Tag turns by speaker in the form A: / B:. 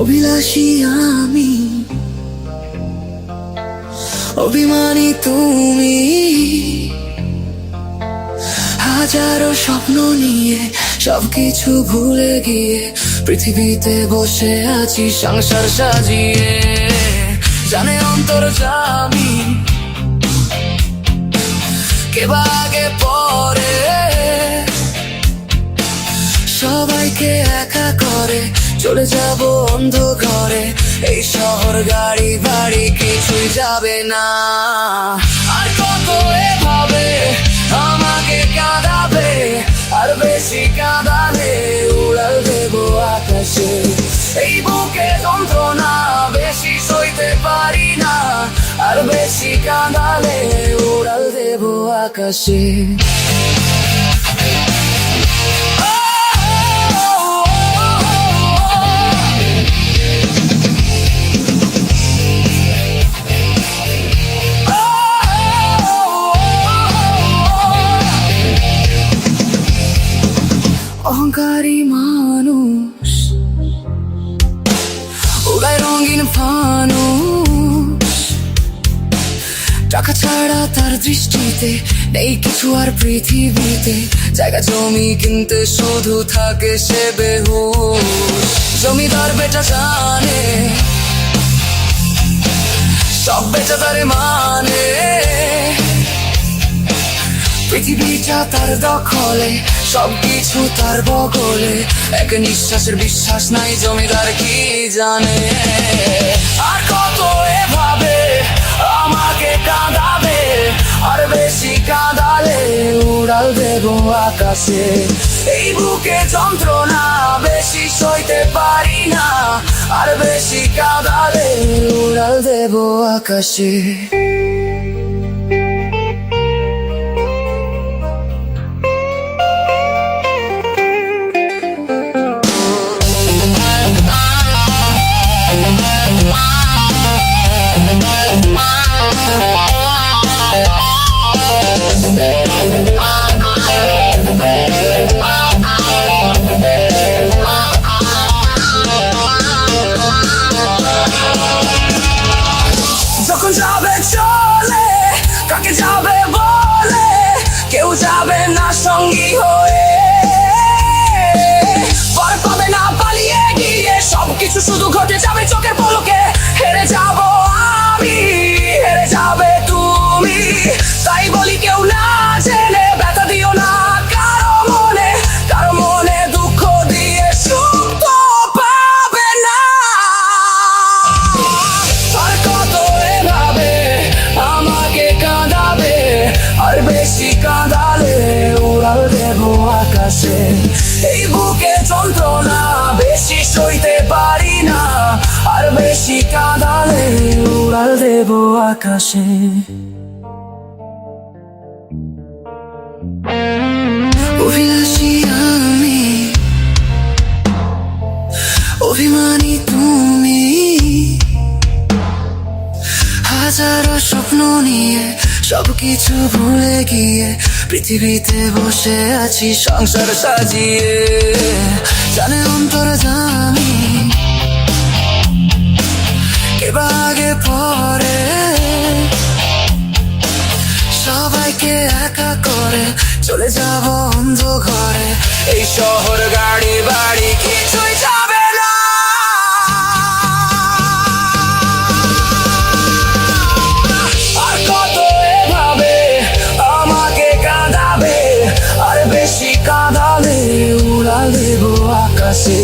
A: অভিলাষী আমি, অভিমানী তুমি। হাজারো স্বপ্ন নিয়ে সবকিছু ভুলে গিয়ে পৃথিবীতে বসে আছি সংসার সাজিয়ে। জানে অন্তর্যামী কে বা আগে পরে, সবাইকে একা করে চলে যাব অন্ধকারে। এই শহর গাড়ি বাড়ি কিছুই যাবে না। আর কত এভাবে আমাকে কাঁদাবে, আর বেশি কাঁদালে উড়াল দেবো আকাশে। এই বুকে যন্ত্রণা বেশি সইতে পারি না, আর বেশি কাঁদালে উড়াল দেবো আকাশে। অহংকারী মানুষ উড়ায় রঙিন ফানুষ, টাকা ছাড়া তার দৃষ্টিতে নেই কিছু আর পৃথিবীতে। জায়গা জমি কিনতে শুধু থাকে সে বেহুশ। জমিদার বেটা জানে সব বেচা তারে মানে, পৃথিবীটা তার দখলে সবকিছু তার বগলে। এক নিঃশ্বাসের বিশ্বাস নাই জমিদার কি জানে। আর কত এভাবে আমাকে কাঁদাবে, আর বেশি কাঁদালে উড়াল দেবো আকাশে। এই বুকে যন্ত্রণা বেশি সইতে পারি না, আর বেশি কাঁদালে উড়াল দেবো আকাশে। যখন যাবে চলে কাকে যাবে বলে, কেউ যাবে না সঙ্গী হয়ে। পর পাবে না পালিয়ে গিয়ে, সবকিছু শুধু ঘটে যাবে চোখের পলকে। হেরে যাব আমি, হেরে যাবে তুমি, তাই বলি কেউ না জেনে ব্যথা দিও না কারো মনে। কারো মনে দুঃখ দিয়ে সুখ তো পাবে না। আর কত এভাবে আমাকে কাঁদাবে, আর বেশি কাঁদালে উড়াল দেবো আকাশে। এই বুকে যন্ত্রণা বেশি সইতে পারি না, আর বেশি কাঁদালে উড়াল দেবো আকাশে। অভিলাষী আমি, অভিমানী তুমি। হাজারো স্বপ্ন নিয়ে সবকিছু ভুলে গিয়ে পৃথিবীতে বসে আছি সংসার সাজিয়ে। জানে অন্তর্যামী কে বা আগে পরে, সবাইকে একা করে চলে যাব অন্ধকারে। এই শহর গাড়ি বাড়ি কিছুই যাবে না। আর কত এভাবে আমাকে কাঁদাবে, আর বেশি কাঁদালে উড়াল দেবো আকাশে।